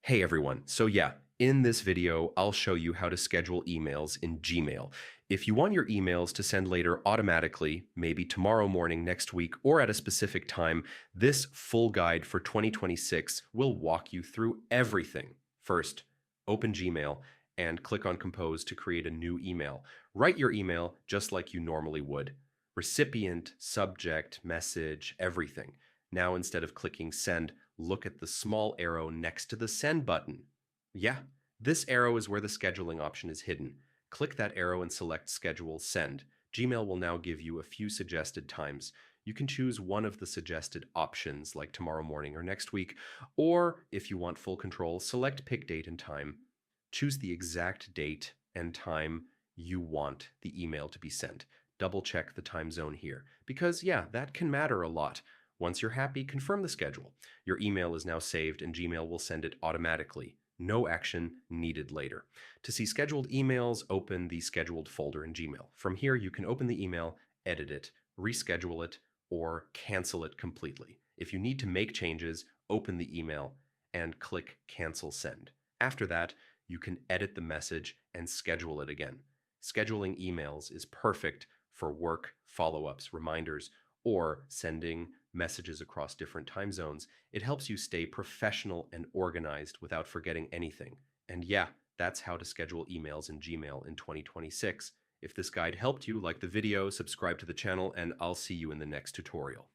Hey everyone. In this video, I'll show you how to schedule emails in Gmail. If you want your emails to send later automatically, maybe tomorrow morning, next week, or at a specific time, this full guide for 2026 will walk you through everything. First, open Gmail and click on Compose to create a new email. Write your email just like you normally would. Recipient, subject, message, everything. Now, instead of clicking send, look at the small arrow next to the send button. Yeah, this arrow is where the scheduling option is hidden. Click that arrow and select Schedule Send. Gmail will now give you a few suggested times. You can choose one of the suggested options, like tomorrow morning or next week, or if you want full control, select Pick Date and Time. Choose the exact date and time you want the email to be sent. Double check the time zone here, because that can matter a lot. Once you're happy, confirm the schedule. Your email is now saved and Gmail will send it automatically. No action needed later. To see scheduled emails, open the scheduled folder in Gmail. From here, you can open the email, edit it, reschedule it, or cancel it completely. If you need to make changes, open the email and click Cancel Send. After that, you can edit the message and schedule it again. Scheduling emails is perfect for work, follow-ups, reminders, or sending messages across different time zones. It helps you stay professional and organized without forgetting anything. And that's how to schedule emails in Gmail in 2026. If this guide helped you, like the video, subscribe to the channel, and I'll see you in the next tutorial.